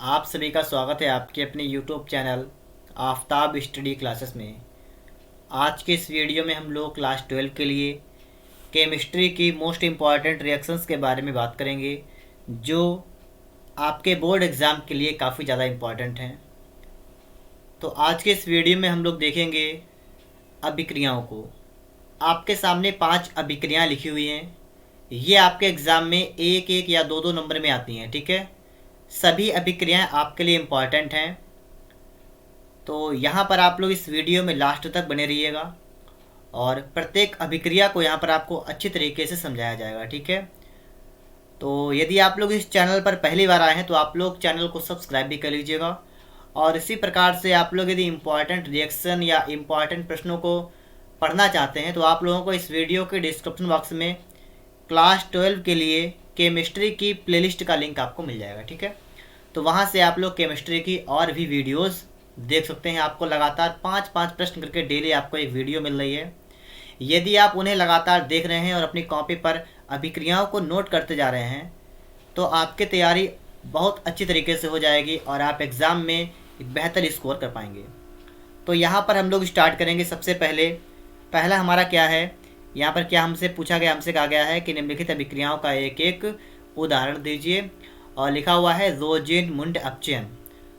आप सभी का स्वागत है आपके अपने YouTube channel Aftab study classes में। आज के इस वीडियो में हम लोग क्लास 12 के लिए केमिस्ट्री की मोस्ट इम्पॉर्टेंट रिएक्शंस के बारे में बात करेंगे, जो आपके बोर्ड एग्ज़ाम के लिए काफ़ी ज़्यादा इम्पॉर्टेंट हैं। तो आज के इस वीडियो में हम लोग देखेंगे अभिक्रियाओं को। आपके सामने 5 अभिक्रियाएँ लिखी हुई हैं। ये आपके एग्ज़ाम में एक एक या दो दो नंबर में आती हैं, ठीक है। सभी अभिक्रियाएं आपके लिए इम्पॉर्टेंट हैं, तो यहाँ पर आप लोग इस वीडियो में लास्ट तक बने रहिएगा और प्रत्येक अभिक्रिया को यहाँ पर आपको अच्छी तरीके से समझाया जाएगा, ठीक है। तो यदि आप लोग इस चैनल पर पहली बार आए हैं तो आप लोग चैनल को सब्सक्राइब भी कर लीजिएगा। और इसी प्रकार से आप लोग यदि इम्पॉर्टेंट रिएक्शन या इम्पॉर्टेंट प्रश्नों को पढ़ना चाहते हैं तो आप लोगों को इस वीडियो के डिस्क्रिप्शन बॉक्स में क्लास 12 के लिए केमिस्ट्री की प्लेलिस्ट का लिंक आपको मिल जाएगा, ठीक है। तो वहाँ से आप लोग केमिस्ट्री की और भी वीडियोस देख सकते हैं। आपको लगातार 5-5 प्रश्न करके डेली आपको एक वीडियो मिल रही है। यदि आप उन्हें लगातार देख रहे हैं और अपनी कॉपी पर अभिक्रियाओं को नोट करते जा रहे हैं तो आपकी तैयारी बहुत अच्छी तरीके से हो जाएगी और आप एग्ज़ाम में एक बेहतर स्कोर कर पाएंगे। तो यहाँ पर हम लोग स्टार्ट करेंगे। सबसे पहला हमारा क्या है, यहाँ पर क्या हमसे कहा गया है कि निम्नलिखित अभिक्रियाओं का एक एक उदाहरण दीजिए, और लिखा हुआ है रोजेनमुंड अपचयन।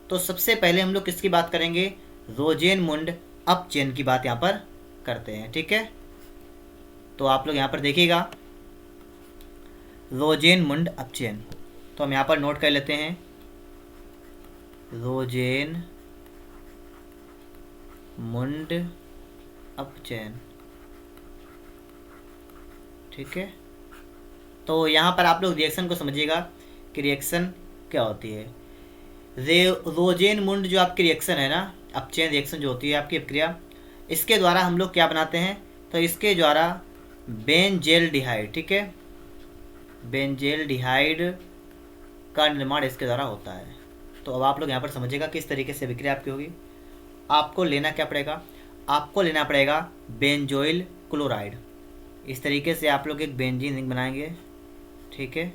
तो सबसे पहले हम लोग किसकी बात करेंगे, रोजेनमुंड अपचयन की बात यहाँ पर करते हैं, ठीक है। तो आप लोग यहाँ पर देखिएगा रोजेनमुंड अपचयन, तो हम यहाँ पर नोट कर लेते हैं रोजेनमुंड अपचयन, ठीक है। तो यहाँ पर आप लोग रिएक्शन को समझिएगा कि रिएक्शन क्या होती है। रोजेनमुंड जो आपकी रिएक्शन है ना, अपचयन रिएक्शन जो होती है आपकी अभिक्रिया, इसके द्वारा हम लोग क्या बनाते हैं, तो इसके द्वारा बेंजेल्डिहाइड, ठीक है, बेंजेल्डिहाइड का निर्माण इसके द्वारा होता है। तो अब आप लोग यहाँ पर समझिएगा किस तरीके से अभिक्रिया आपकी होगी। आपको लेना क्या पड़ेगा, आपको लेना पड़ेगा बेंजोइल क्लोराइड। इस तरीके से आप लोग एक बेंजीन रिंग बनाएंगे, ठीक है।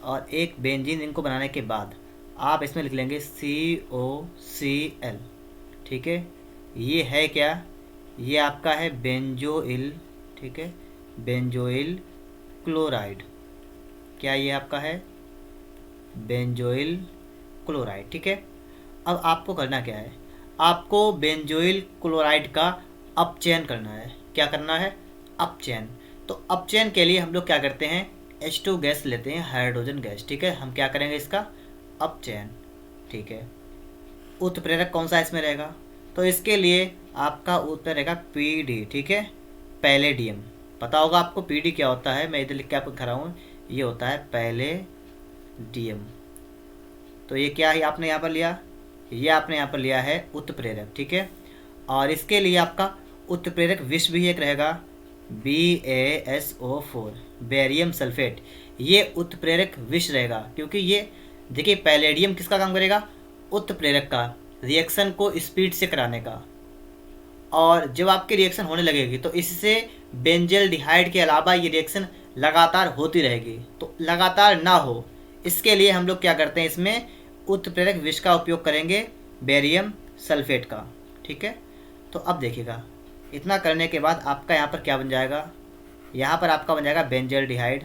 और एक बेंजीन रिंग को बनाने के बाद आप इसमें लिख लेंगे COCl, ठीक है। ये है क्या, ये आपका है बेंजोइल, ठीक है, बेंजोइल क्लोराइड। क्या ये आपका है बेंजोइल क्लोराइड, ठीक है। अब आपको करना क्या है, आपको बेंजोइल क्लोराइड का अपचयन करना है। क्या करना है, अपचयन। तो अपचयन के लिए हम लोग क्या करते हैं, H2 गैस लेते हैं, हाइड्रोजन गैस, ठीक है। हम क्या करेंगे इसका अपचयन, ठीक है। उत्प्रेरक कौन सा इसमें रहेगा, तो इसके लिए आपका उत्तर रहेगा PD, ठीक है, पैलेडियम। पता होगा आपको PD क्या होता है, मैं इधर लिख के आपको दिखा रहा हूँ, ये होता है पैलेडियम। तो ये क्या है आपने यहाँ पर लिया, ये आपने यहाँ पर लिया है उत्प्रेरक, ठीक है। और इसके लिए आपका उत्प्रेरक विष भी एक रहेगा BaSO4, बेरियम सल्फेट। ये उत्प्रेरक विष रहेगा, क्योंकि ये देखिए पैलेडियम किसका काम करेगा, उत्प्रेरक का, रिएक्शन को स्पीड से कराने का। और जब आपकी रिएक्शन होने लगेगी तो इससे बेंजेल्डिहाइड के अलावा ये रिएक्शन लगातार होती रहेगी। तो लगातार ना हो इसके लिए हम लोग क्या करते हैं, इसमें उत्प्रेरक विष का उपयोग करेंगे, बेरियम सल्फेट का, ठीक है। तो अब देखिएगा, इतना करने के बाद आपका यहाँ पर क्या बन जाएगा, यहाँ पर आपका बन जाएगा बेंजेल्डिहाइड,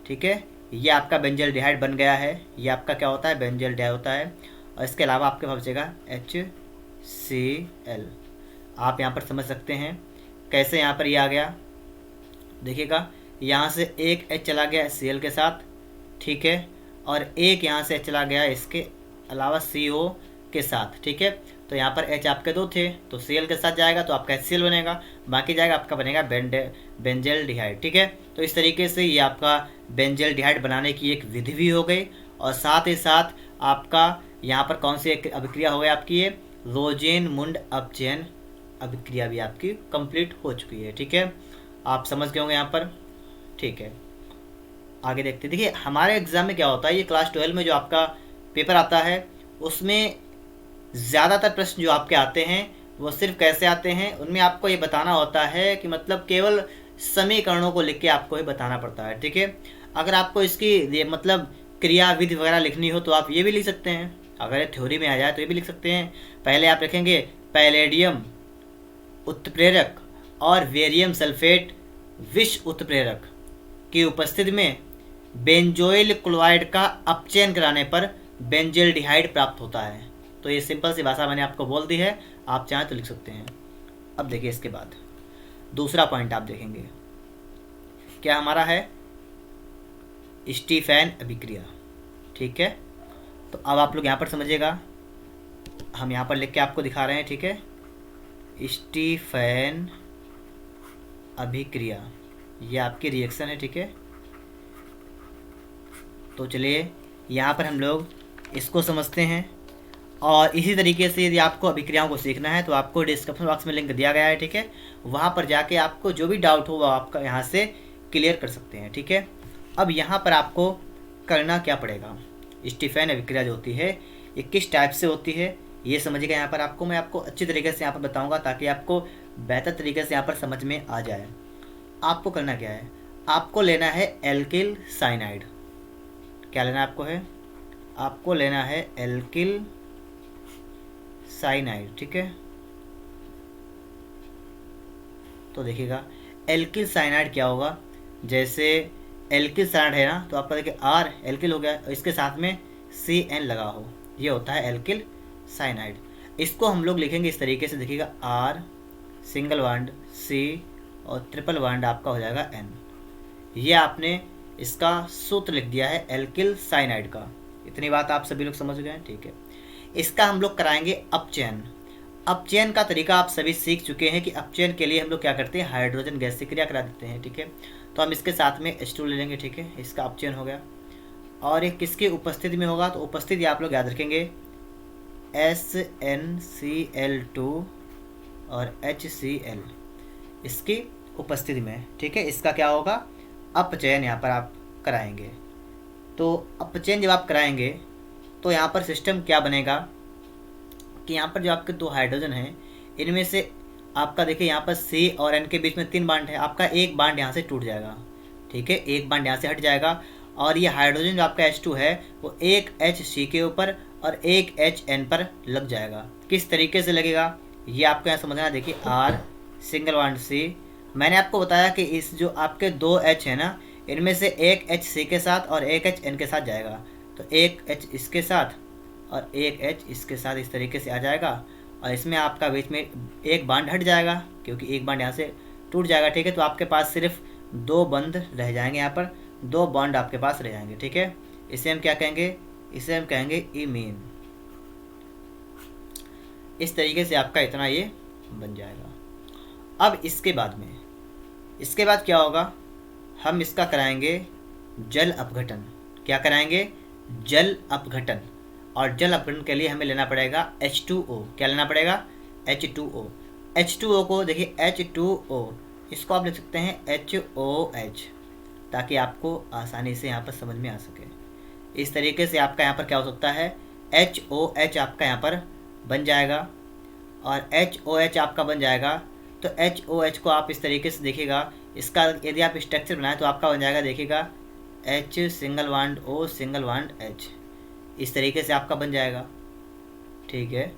ठीक है। ये आपका बेंजेल्डिहाइड बन गया है, ये आपका क्या होता है, बेंजेल्डिहाइड होता है। और इसके अलावा आपके पास बचेगा HCl। आप यहाँ पर समझ सकते हैं कैसे यहाँ पर ये आ गया। देखिएगा यहाँ से एक H चला गया Cl के साथ, ठीक है, और एक यहाँ से H चला गया इसके अलावा CO के साथ, ठीक है। तो यहाँ पर H आपके दो थे तो Cl के साथ जाएगा तो आपका HCl बनेगा, बाकी जाएगा आपका बनेगा बेंजेल्डिहाइड, ठीक है। तो इस तरीके से ये आपका बेंजेल्डिहाइड बनाने की एक विधि भी हो गई, और साथ ही साथ आपका यहाँ पर कौन सी एक अभिक्रिया हो गई आपकी, ये रोजेनमुंड अपचयन अभिक्रिया भी आपकी कंप्लीट हो चुकी है, ठीक है। आप समझ गए होंगे यहाँ पर, ठीक है। आगे देखते हैं। देखिए हमारे एग्ज़ाम में क्या होता है, ये क्लास 12 में जो आपका पेपर आता है उसमें ज़्यादातर प्रश्न जो आपके आते हैं वो सिर्फ कैसे आते हैं, उनमें आपको ये बताना होता है कि मतलब केवल समीकरणों को लिख के आपको ये बताना पड़ता है, ठीक है। अगर आपको इसकी मतलब क्रिया विधि वगैरह लिखनी हो तो आप ये भी लिख सकते हैं। अगर ये थ्योरी में आ जाए तो ये भी लिख सकते हैं। पहले आप लिखेंगे पैलेडियम उत्प्रेरक और वेरियम सल्फेट विष उत्प्रेरक की उपस्थिति में बेंजोइल क्लोराइड का अपचयन कराने पर बेंजल्डिहाइड प्राप्त होता है। तो ये सिंपल सी भाषा मैंने आपको बोल दी है, आप चाहें तो लिख सकते हैं। अब देखिए इसके बाद दूसरा पॉइंट आप देखेंगे क्या हमारा है, स्टीफेन अभिक्रिया। ठीक है, तो अब आप लोग यहाँ पर समझिएगा, हम यहाँ पर लिख के आपको दिखा रहे हैं। ठीक है, स्टीफेन अभिक्रिया ये आपकी रिएक्शन है। ठीक है, तो चलिए यहाँ पर हम लोग इसको समझते हैं। और इसी तरीके से यदि आपको अभिक्रियाओं को सीखना है तो आपको डिस्क्रिप्शन बॉक्स में लिंक दिया गया है। ठीक है, वहाँ पर जाके आपको जो भी डाउट हो वो आपका यहाँ से क्लियर कर सकते हैं। ठीक है, अब यहाँ पर आपको करना क्या पड़ेगा, स्टीफेन अभिक्रिया जो होती है ये किस टाइप से होती है ये समझिएगा। यहाँ पर आपको मैं अच्छी तरीके से यहाँ पर बताऊँगा ताकि आपको बेहतर तरीके से यहाँ पर समझ में आ जाए। आपको करना क्या है, आपको लेना है एल्किल साइनाइड। क्या लेना आपको है, आपको लेना है एल्किल साइनाइड। ठीक है, तो देखिएगा एल्किल साइनाइड क्या होगा, जैसे एल्किल साइनाइड है ना, तो आपका देखिए आर एल्किल हो गया, इसके साथ में CN लगा हो, ये होता है एल्किल साइनाइड। इसको हम लोग लिखेंगे इस तरीके से, देखिएगा R सिंगल बॉन्ड C और ट्रिपल बॉन्ड आपका हो जाएगा N। ये आपने इसका सूत्र लिख दिया है एल्किल साइनाइड का। इतनी बात आप सभी लोग समझ गए हैं। ठीक है, इसका हम लोग कराएंगे अपचयन। अपचयन का तरीका आप सभी सीख चुके हैं कि अपचयन के लिए हम लोग क्या करते हैं, हाइड्रोजन गैस से क्रिया करा देते हैं। ठीक है, तो हम इसके साथ में H2 ले लेंगे। ठीक है, इसका अपचयन हो गया। और ये किसकी उपस्थिति में होगा, तो उपस्थिति आप लोग याद रखेंगे SnCl2 और HCl इसकी उपस्थिति में। ठीक है, इसका क्या होगा, अपचयन यहाँ पर आप कराएंगे। तो अपचयन जब आप कराएंगे तो यहाँ पर सिस्टम क्या बनेगा कि यहाँ पर जो आपके दो हाइड्रोजन हैं इनमें से आपका देखिए यहाँ पर C और N के बीच में 3 बांड है, आपका एक बांड यहाँ से टूट जाएगा। ठीक है, एक बांड यहाँ से हट जाएगा और ये हाइड्रोजन जो आपका H2 है वो एक HC के ऊपर और एक HN पर लग जाएगा। किस तरीके से लगेगा ये आपको यहाँ समझना। देखिए R सिंगल बॉन्ड C, मैंने आपको बताया कि इस जो आपके दो H है ना, इनमें से एक HC के साथ और एक HN के साथ जाएगा, तो एक H इसके साथ और एक H इसके साथ इस तरीके से आ जाएगा और इसमें आपका बीच में एक बांड हट जाएगा क्योंकि एक बांड यहाँ से टूट जाएगा। ठीक है, तो आपके पास सिर्फ 2 बंद रह जाएंगे, यहाँ पर 2 बॉन्ड आपके पास रह जाएंगे। ठीक है, इसे हम क्या कहेंगे, इसे हम कहेंगे इमीन। इस तरीके से आपका इतना ये बन जाएगा। अब इसके बाद क्या होगा, हम इसका कराएंगे जल अपघटन। क्या कराएंगे, जल अपघटन। और जल अपघटन के लिए हमें लेना पड़ेगा H2O। क्या लेना पड़ेगा, H2O। H2O को देखिए H2O, इसको आप लिख सकते हैं HOH ताकि आपको आसानी से यहाँ पर समझ में आ सके। इस तरीके से आपका यहाँ पर क्या हो सकता है, HOH आपका यहाँ पर बन जाएगा। और HOH आपका बन जाएगा तो HOH को आप इस तरीके से देखिएगा, इसका यदि आप स्ट्रक्चर बनाएं तो आपका बन जाएगा, देखिएगा H single bond O single bond H, इस तरीके से आपका बन जाएगा। ठीक है,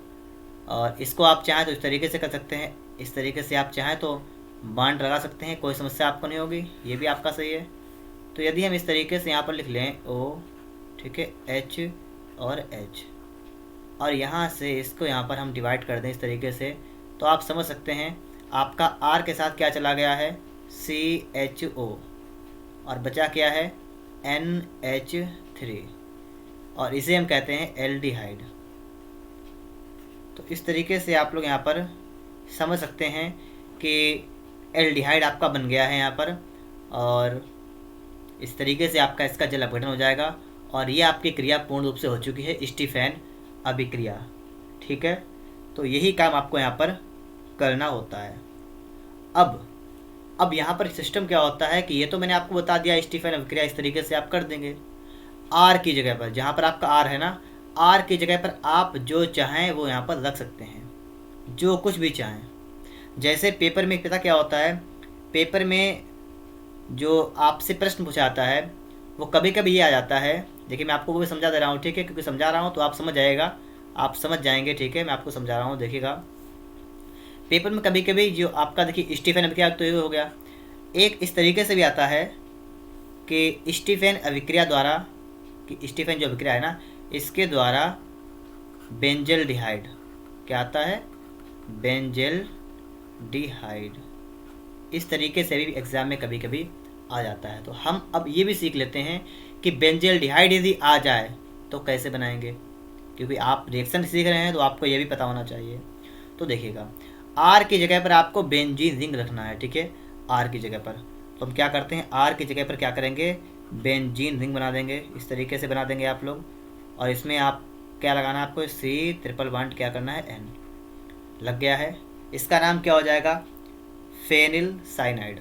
और इसको आप चाहें तो इस तरीके से कर सकते हैं, इस तरीके से आप चाहें तो बॉन्ड लगा सकते हैं, कोई समस्या आपको नहीं होगी, ये भी आपका सही है। तो यदि हम इस तरीके से यहाँ पर लिख लें O, ठीक है, H और H, और यहाँ से इसको यहाँ पर हम डिवाइड कर दें इस तरीके से, तो आप समझ सकते हैं आपका R के साथ क्या चला गया है, CHO, और बचा क्या है NH3, और इसे हम कहते हैं एल्डिहाइड। तो इस तरीके से आप लोग यहाँ पर समझ सकते हैं कि एल्डिहाइड आपका बन गया है यहाँ पर, और इस तरीके से आपका इसका जल अपघटन हो जाएगा और ये आपकी क्रिया पूर्ण रूप से हो चुकी है, स्टीफेन अभिक्रिया। ठीक है, तो यही काम आपको यहाँ पर करना होता है। अब यहाँ पर सिस्टम क्या होता है कि ये तो मैंने आपको बता दिया, स्टीफेन अभिक्रिया इस तरीके से आप कर देंगे। आर की जगह पर, जहाँ पर आपका आर है ना, आर की जगह पर आप जो चाहें वो यहाँ पर रख सकते हैं, जो कुछ भी चाहें। जैसे पेपर में पता क्या होता है, पेपर में जो आपसे प्रश्न पूछा जाता है वो कभी कभी ये आ जाता है देखिए मैं आपको वो भी समझा दे रहा हूँ, ठीक है, क्योंकि समझा रहा हूँ तो आप समझ जाएगा, आप समझ जाएंगे, ठीक है। मैं आपको समझा रहा हूँ, देखिएगा। पेपर में कभी कभी जो आपका देखिए स्टीफन अभिक्रिया तो ये हो गया, एक इस तरीके से भी आता है कि स्टीफन अभिक्रिया द्वारा, कि स्टीफन जो अभिक्रिया है ना, इसके द्वारा बेंजल्डिहाइड क्या आता है, बेंजल्डिहाइड, इस तरीके से भी एग्जाम में कभी कभी आ जाता है। तो हम अब ये भी सीख लेते हैं कि बेंजल्डिहाइड यदि आ जाए तो कैसे बनाएंगे, क्योंकि आप रिएक्शन सीख रहे हैं तो आपको ये भी पता होना चाहिए। तो देखिएगा, आर की जगह पर आपको बेंजीन रिंग रखना है, ठीक है, आर की जगह पर। तो हम क्या करते हैं, आर की जगह पर क्या करेंगे, बेंजीन रिंग बना देंगे, इस तरीके से बना देंगे आप लोग। और इसमें आप क्या लगाना है, आपको सी ट्रिपल बॉन्ड क्या करना है, एन लग गया है। इसका नाम क्या हो जाएगा, फेनिल साइनाइड।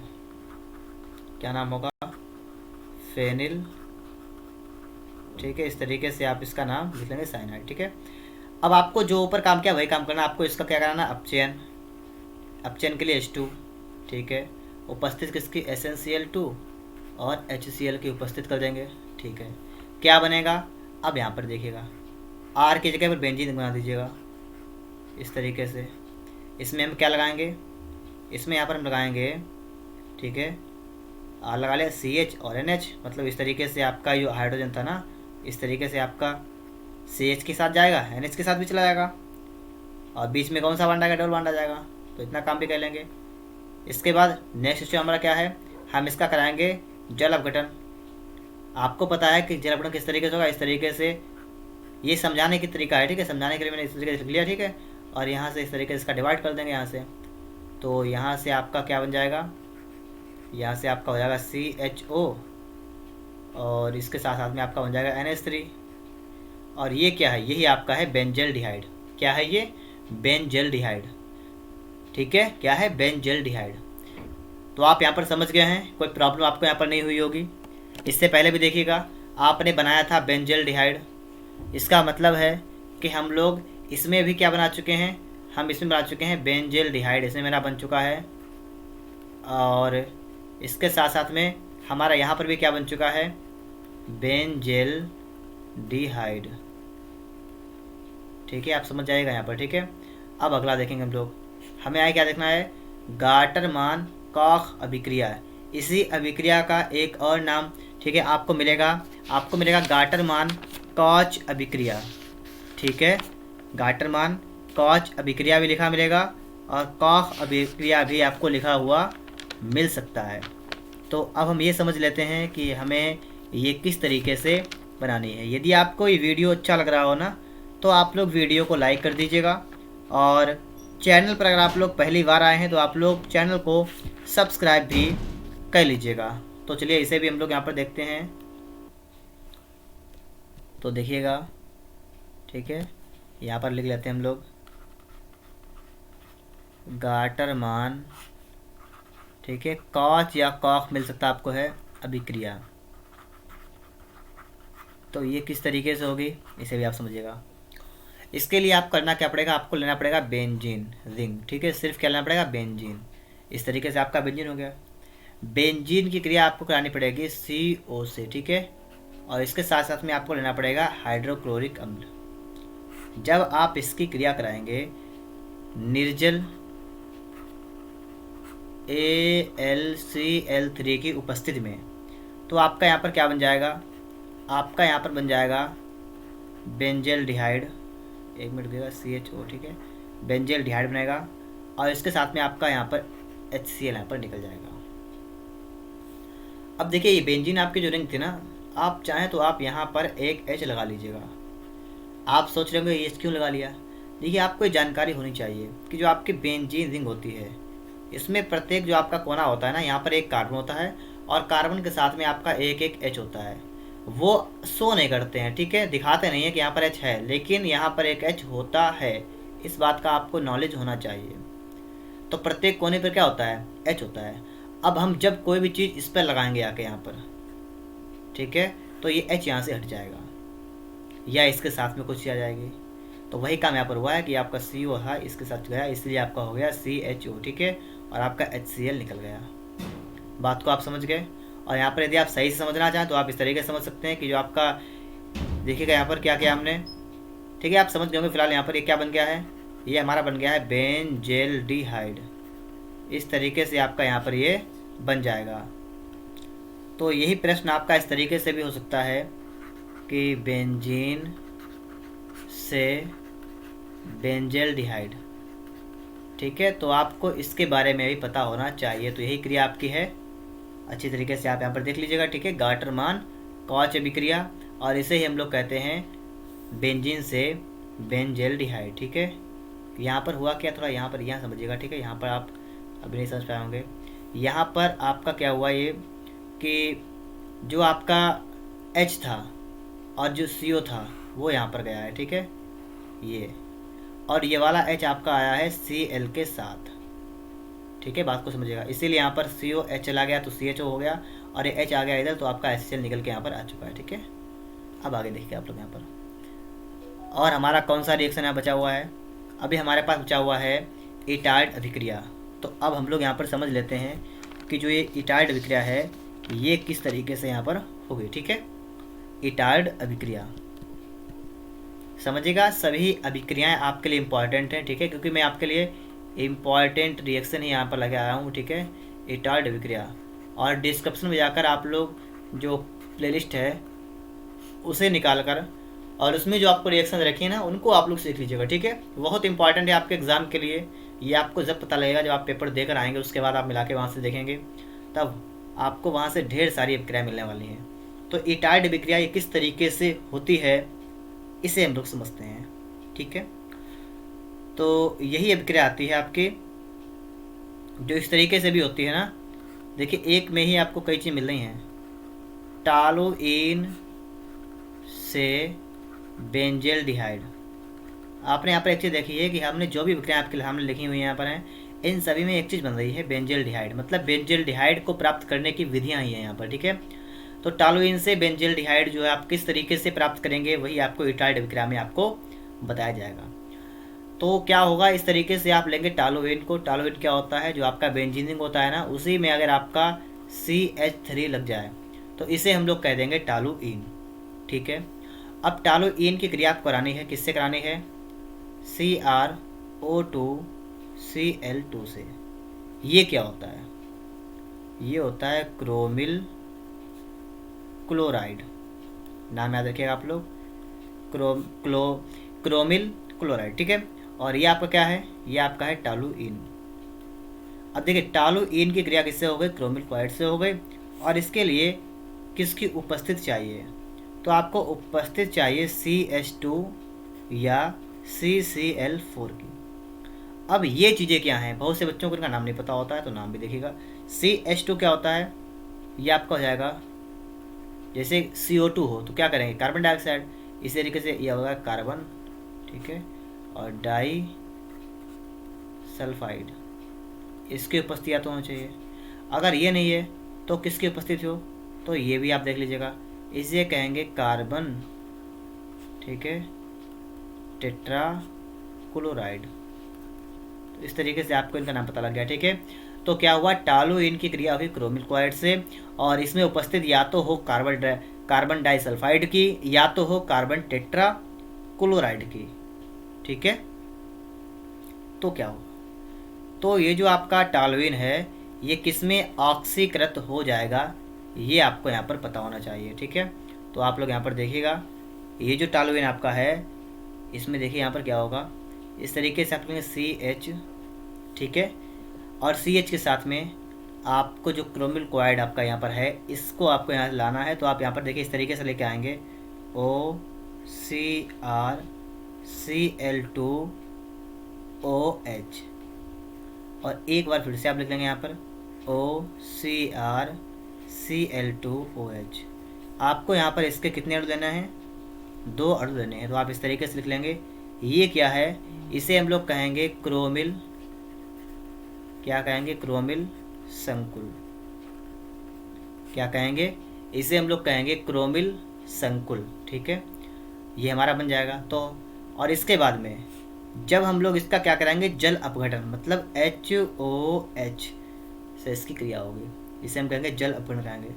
क्या नाम होगा, फेनिल, ठीक है। इस तरीके से आप इसका नाम लिख लेंगे, साइनाइड, ठीक है। अब आपको जो ऊपर काम किया वही काम करना, आपको इसका क्या कराना, अपचयन, अपचयन के लिए H2, ठीक है, उपस्थित किसकी, SnCl2 और HCl की उपस्थित कर देंगे, ठीक है। क्या बनेगा, अब यहाँ पर देखिएगा, R की जगह पर बेंजीन बना दीजिएगा इस तरीके से। इसमें हम क्या लगाएंगे, इसमें यहाँ पर हम लगाएंगे, ठीक है, R लगा लिया, CH और NH, मतलब इस तरीके से आपका जो हाइड्रोजन था ना, इस तरीके से आपका CH के साथ जाएगा, NH के साथ भी चला जाएगा, और बीच में कौन सा बॉन्ड आएगा, डबल बॉन्ड आ जाएगा। तो इतना काम भी कर लेंगे। इसके बाद नेक्स्ट स्टेप हमारा क्या है, हम इसका कराएंगे जल अपघटन। आपको पता है कि जल अपघटन किस तरीके से होगा, इस तरीके से, ये समझाने की तरीका है, ठीक है, समझाने के लिए मैंने इस तरीके से लिख लिया, ठीक है। और यहाँ से इस तरीके से इसका डिवाइड कर देंगे यहाँ से, तो यहाँ से आपका क्या बन जाएगा, यहाँ से आपका हो जाएगा CHO, और इसके साथ साथ में आपका बन जाएगा NH3। और ये क्या है, यही आपका है बेंजल्डिहाइड। क्या है ये, बेंजल्डिहाइड, ठीक है, क्या है, बेंजल्डिहाइड। तो आप यहाँ पर समझ गए हैं, कोई प्रॉब्लम आपको यहाँ पर नहीं हुई होगी। इससे पहले भी देखिएगा, आपने बनाया था बेंजल्डिहाइड, इसका मतलब है कि हम लोग इसमें भी क्या बना चुके हैं, हम इसमें बना चुके हैं बेंजल्डिहाइड, इसमें मेरा बन चुका है। और इसके साथ साथ में हमारा यहाँ पर भी क्या बन चुका है, बेंजल्डिहाइड, ठीक है, आप समझ जाइएगा यहाँ पर, ठीक है। अब अगला देखेंगे हम लोग, हमें आगे क्या देखना है, गाटरमान कॉख अभिक्रिया। इसी अभिक्रिया का एक और नाम, ठीक है, आपको मिलेगा गाटरमान कॉच अभिक्रिया, ठीक है, गाटरमान कॉच अभिक्रिया भी लिखा मिलेगा, और कॉख अभिक्रिया भी आपको लिखा हुआ मिल सकता है। तो अब हम ये समझ लेते हैं कि हमें ये किस तरीके से बनानी है। यदि आपको ये वीडियो अच्छा लग रहा हो ना, तो आप लोग वीडियो को लाइक कर दीजिएगा, और चैनल पर अगर आप लोग पहली बार आए हैं तो आप लोग चैनल को सब्सक्राइब भी कर लीजिएगा। तो चलिए इसे भी हम लोग यहाँ पर देखते हैं। तो देखिएगा, ठीक है, यहाँ पर लिख लेते हैं हम लोग गाटरमान, ठीक है, कॉच या कॉख मिल सकता आपको है अभिक्रिया। तो ये किस तरीके से होगी, इसे भी आप समझिएगा। इसके लिए आप करना क्या पड़ेगा, आपको लेना पड़ेगा बेंजीन रिंग, ठीक है, सिर्फ क्या लेना पड़ेगा, बेंजीन। इस तरीके से आपका बेंजीन हो गया। बेंजीन की क्रिया आपको करानी पड़ेगी CO से, ठीक है, और इसके साथ साथ में आपको लेना पड़ेगा हाइड्रोक्लोरिक अम्ल। जब आप इसकी क्रिया कराएंगे निर्जल AlCl3 की उपस्थिति में, तो आपका यहाँ पर क्या बन जाएगा, आपका यहाँ पर बन जाएगा बेंजल्डिहाइड, एक मिनट देगा, CHO, ठीक है, बेंजल्डिहाइड बनेगा, और इसके साथ में आपका यहाँ पर HCl यहाँ पर निकल जाएगा। अब देखिए, ये बेंजीन आपकी जो रिंग थी ना, आप चाहें तो आप यहाँ पर एक H लगा लीजिएगा। आप सोच रहे होंगे ये क्यों लगा लिया। देखिए, आपको ये जानकारी होनी चाहिए कि जो आपकी बेंजीन रिंग होती है, इसमें प्रत्येक जो आपका कोना होता है ना, यहाँ पर एक कार्बन होता है, और कार्बन के साथ में आपका एक एक H होता है। वो शो नहीं करते हैं, ठीक है, दिखाते नहीं है कि यहाँ पर H है, लेकिन यहाँ पर एक H होता है। इस बात का आपको नॉलेज होना चाहिए। तो प्रत्येक कोने पर क्या होता है, H होता है। अब हम जब कोई भी चीज़ इस पर लगाएंगे आके यहाँ पर, ठीक है, तो ये H यहाँ से हट जाएगा, या इसके साथ में कुछ आ जाएगी। तो वही काम यहाँ पर हुआ है कि आपका CO है, इसके साथ गया, इसलिए आपका हो गया CHO, ठीक है, और आपका HCl निकल गया। बात को आप समझ गए। और यहाँ पर यदि आप सही से समझना चाहें तो आप इस तरीके से समझ सकते हैं कि जो आपका देखिएगा यहाँ पर क्या किया हमने, ठीक है, आप समझ गए होंगे। फिलहाल यहाँ पर ये क्या बन गया है, ये हमारा बन गया है बेंजेल्डिहाइड। इस तरीके से आपका यहाँ पर ये बन जाएगा। तो यही प्रश्न आपका इस तरीके से भी हो सकता है कि बेंजीन से बेंजेल्डिहाइड, ठीक है। तो आपको इसके बारे में भी पता होना चाहिए। तो यही क्रिया आपकी है, अच्छी तरीके से आप यहाँ पर देख लीजिएगा, ठीक है। गाटरमान कॉच अभिक्रिया, और इसे ही हम लोग कहते हैं बेंजीन से बेंजेल्डिहाइड, ठीक है। यहाँ पर हुआ क्या, थोड़ा यहाँ पर यहाँ समझिएगा, ठीक है। यहाँ पर आप अभी नहीं समझ पाए होंगे। यहाँ पर आपका क्या हुआ ये कि जो आपका H था और जो CO था वो यहाँ पर गया है, ठीक है, ये, और ये वाला H आपका आया है Cl के साथ, ठीक है। बात को समझिएगा, इसीलिए यहाँ पर COH चला गया तो CHO हो गया, और ये H आ गया इधर तो आपका HCl निकल के यहाँ पर आ चुका है, ठीक है। अब आगे देखिए आप लोग यहाँ पर, और हमारा कौन सा रिएक्शन यहाँ बचा हुआ है, अभी हमारे पास बचा हुआ है इटार्ड अभिक्रिया। तो अब हम लोग यहाँ पर समझ लेते हैं कि जो ये इटार्ड अभिक्रिया है ये किस तरीके से यहाँ पर होगी, ठीक है। इटार्ड अभिक्रिया समझिएगा, सभी अभिक्रियाएं आपके लिए इम्पॉर्टेंट हैं, ठीक है, क्योंकि मैं आपके लिए इम्पॉर्टेंट रिएक्शन ही यहाँ पर लगे आया हूँ, ठीक है, इटार्ड अभिक्रिया। और डिस्क्रिप्शन में जाकर आप लोग जो प्लेलिस्ट है उसे निकाल कर और उसमें जो आपको रिएक्शन रखी है ना उनको आप लोग सीख लीजिएगा, ठीक है। बहुत इंपॉर्टेंट है आपके एग्ज़ाम के लिए। ये आपको जब पता लगेगा, जब आप पेपर देकर आएंगे उसके बाद आप मिला के वहाँ से देखेंगे, तब आपको वहाँ से ढेर सारी अभिक्रिया मिलने वाली हैं। तो इटार्ड अभिक्रिया ये किस तरीके से होती है इसे हम लोग समझते हैं, ठीक है। तो यही अभिक्रिया आती है आपकी जो इस तरीके से भी होती है ना। देखिए एक में ही आपको कई चीज़ मिल रही हैं, टालुइन से बेंजेल्डिहाइड। आपने यहाँ पर एक चीज़ देखी है कि हमने जो भी अभिक्रिया आपके सामने लिखी हुई यहाँ पर हैं, इन सभी में एक चीज़ बन रही है बेंजेल्डिहाइड, मतलब बेंजेल्डिहाइड को प्राप्त करने की विधियाँ ही हैं यहाँ पर, ठीक है। तो टालुइन से बेंजेल्डिहाइड जो है आप किस तरीके से प्राप्त करेंगे वही आपको इटार्ड अभिक्रिया में आपको बताया जाएगा। तो क्या होगा, इस तरीके से आप लेंगे टालुइन को। टालुइन क्या होता है, जो आपका बेंजीनिंग होता है ना, उसी में अगर आपका CH3 लग जाए तो इसे हम लोग कह देंगे टालुइन, ठीक है। अब टालुइन की क्रिया आपको करानी है, किससे करानी है, CrO2Cl2 से। ये क्या होता है, ये होता है क्रोमिल क्लोराइड, नाम याद रखिएगा आप लोग, क्रोमिल क्लोराइड, ठीक है। और ये आपका क्या है, ये आपका है टालुइन। अब देखिए टालुइन की क्रिया किससे हो गई, क्रोमिल क्लोराइड से हो गई, और इसके लिए किसकी उपस्थित चाहिए, तो आपको उपस्थित चाहिए CH2 या CCl4 की। अब ये चीज़ें क्या हैं, बहुत से बच्चों को इनका नाम नहीं पता होता है, तो नाम भी देखिएगा। CH2 क्या होता है, ये आपका हो जाएगा, जैसे CO2 हो तो क्या करेंगे, कार्बन डाइऑक्साइड, इसी तरीके से ये होगा कार्बन, ठीक है, और डाई सल्फाइड, इसकी उपस्थिति तो होनी चाहिए। अगर ये नहीं है तो किसकी उपस्थिति हो, तो ये भी आप देख लीजिएगा, इसे कहेंगे कार्बन, ठीक है, टेट्रा क्लोराइड। तो इस तरीके से आपको इनका नाम पता लग गया, ठीक है। तो क्या हुआ, टालुइन की क्रिया हुई क्रोमिल क्लोराइड से, और इसमें उपस्थित या तो हो कार्बन डाइसल्फाइड की या तो हो कार्बन टेट्रा क्लोराइड की, ठीक है। तो क्या होगा, तो ये जो आपका टालुइन है ये किस में ऑक्सीकृत हो जाएगा, ये आपको यहाँ पर पता होना चाहिए, ठीक है। तो आप लोग यहाँ पर देखिएगा, ये जो टालुइन आपका है इसमें देखिए यहाँ पर क्या होगा, इस तरीके से आप लेंगे CH, ठीक है, और CH के साथ में आपको जो क्रोमिल क्लोराइड आपका यहाँ पर है इसको आपको यहाँ लाना है। तो आप यहाँ पर देखिए इस तरीके से लेके आएंगे OCrCl2OH, और एक बार फिर से आप लिख लेंगे यहाँ पर OCrCl2OH। आपको यहाँ पर इसके कितने अणु देना है, 2 अणु देने हैं। तो आप इस तरीके से लिख लेंगे, ये क्या है, इसे हम लोग कहेंगे क्रोमिल, क्या कहेंगे, क्रोमिल संकुल, क्या कहेंगे, इसे हम लोग कहेंगे क्रोमिल संकुल, ठीक है। ये हमारा बन जाएगा। तो और इसके बाद में जब हम लोग इसका क्या कराएंगे, जल अपघटन, मतलब HOH से इसकी क्रिया होगी, इसे हम कहेंगे जल अपघटन कराएंगे।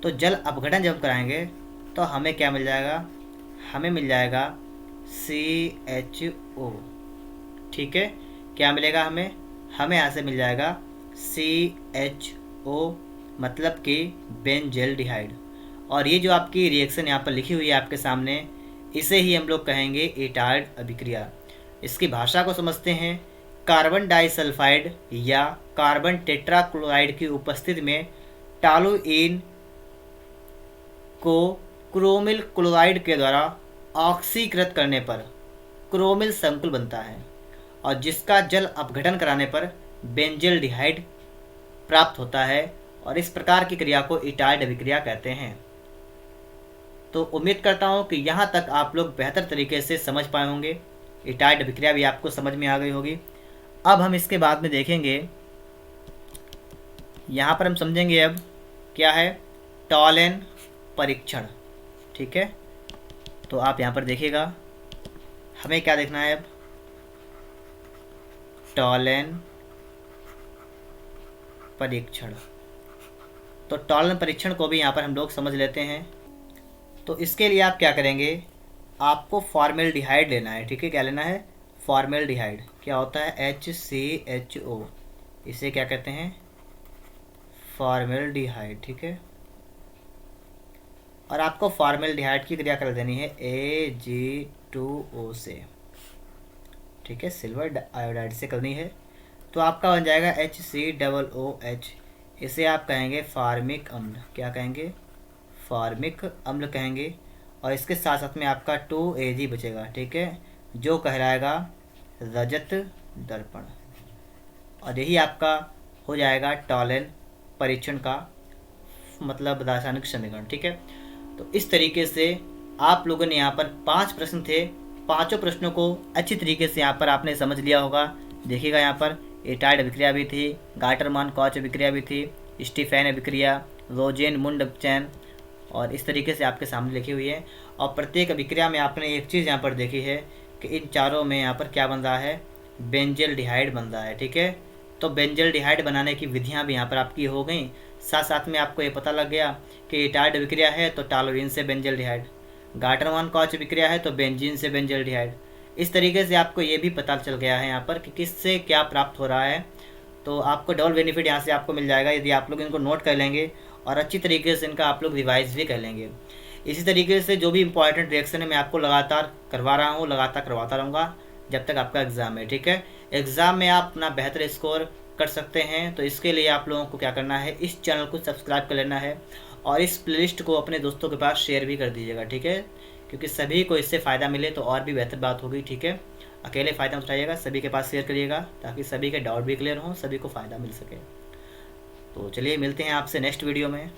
तो जल अपघटन जब कराएंगे तो हमें क्या मिल जाएगा, हमें मिल जाएगा CHO। ठीक है, क्या मिलेगा हमें? हमें यहाँ से मिल जाएगा CHO, मतलब कि बेंजल्डिहाइड। और ये जो आपकी रिएक्शन यहाँ पर लिखी हुई है आपके सामने, इसे ही हम लोग कहेंगे एटाइड अभिक्रिया। इसकी भाषा को समझते हैं। कार्बन डाइसल्फाइड या कार्बन टेट्राक्लोराइड की उपस्थिति में टॉलुइन को क्रोमिल क्लोराइड के द्वारा ऑक्सीकृत करने पर क्रोमिल संकुल बनता है, और जिसका जल अपघटन कराने पर बेंजल्डिहाइड प्राप्त होता है, और इस प्रकार की क्रिया को एटाइड अभिक्रिया कहते हैं। तो उम्मीद करता हूँ कि यहाँ तक आप लोग बेहतर तरीके से समझ पाए होंगे। एटाइड अभिक्रिया भी आपको समझ में आ गई होगी। अब हम इसके बाद में देखेंगे, यहाँ पर हम समझेंगे अब क्या है टॉलेन परीक्षण। ठीक है, तो आप यहाँ पर देखिएगा, हमें क्या देखना है अब, टॉलेन परीक्षण। तो टॉलेन परीक्षण को भी यहाँ पर हम लोग समझ लेते हैं। तो इसके लिए आप क्या करेंगे, आपको फॉर्मेल्डिहाइड लेना है। ठीक है, क्या लेना है? फॉर्मेल्डिहाइड। क्या होता है? HCHO, इसे क्या कहते हैं? फॉर्मेल्डिहाइड। ठीक है, और आपको फॉर्मेल्डिहाइड की क्रिया कर देनी है Ag2O से। ठीक है, सिल्वर आयोडाइड से करनी है। तो आपका बन जाएगा HCOOH। इसे आप कहेंगे फार्मिक अम्ल। क्या कहेंगे? फार्मिक अम्ल कहेंगे। और इसके साथ साथ में आपका 2Ag बचेगा। ठीक है, जो कहलाएगा रजत दर्पण। और यही आपका हो जाएगा टॉलेन परीक्षण का मतलब रासायनिक समीकरण। ठीक है, तो इस तरीके से आप लोगों ने यहाँ पर 5 प्रश्न थे। पांचों प्रश्नों को अच्छी तरीके से यहाँ पर आपने समझ लिया होगा। देखिएगा, यहाँ पर एटाइड अभिक्रिया भी थी, गाटरमान कॉच अभिक्रिया भी थी, स्टीफेन अभिक्रिया, रोजेन मुंड चैन, और इस तरीके से आपके सामने लिखी हुई है। और प्रत्येक अभिक्रिया में आपने एक चीज़ यहाँ पर देखी है कि इन चारों में यहाँ पर क्या बन रहा है? बेंजल्डिहाइड बन रहा है। ठीक है, तो बेंजल्डिहाइड बनाने की विधियाँ भी यहाँ पर आपकी हो गई। साथ साथ में आपको ये पता लग गया कि एटाइड अभिक्रिया है तो टॉलुइन से बेंजल्डिहाइड, गाटरमान कॉच अभिक्रिया है तो बेंजीन से बेंजल्डिहाइड। इस तरीके से आपको ये भी पता चल गया है यहाँ पर कि किससे क्या प्राप्त हो रहा है। तो आपको डबल बेनिफिट यहाँ से आपको मिल जाएगा यदि आप लोग इनको नोट कर लेंगे और अच्छी तरीके से इनका आप लोग रिवाइज भी कर लेंगे। इसी तरीके से जो भी इंपॉर्टेंट रिएक्शन है मैं आपको लगातार करवा रहा हूँ, लगातार करवाता रहूँगा जब तक आपका एग्ज़ाम है। ठीक है, एग्ज़ाम में आप अपना बेहतर स्कोर कर सकते हैं। तो इसके लिए आप लोगों को क्या करना है, इस चैनल को सब्सक्राइब कर लेना है और इस प्लेलिस्ट को अपने दोस्तों के पास शेयर भी कर दीजिएगा। ठीक है, क्योंकि सभी को इससे फ़ायदा मिले तो और भी बेहतर बात होगी। ठीक है, अकेले फ़ायदा मत उठाइएगा, सभी के पास शेयर करिएगा ताकि सभी के डाउट भी क्लियर हों, सभी को फ़ायदा मिल सके। तो चलिए मिलते हैं आपसे नेक्स्ट वीडियो में।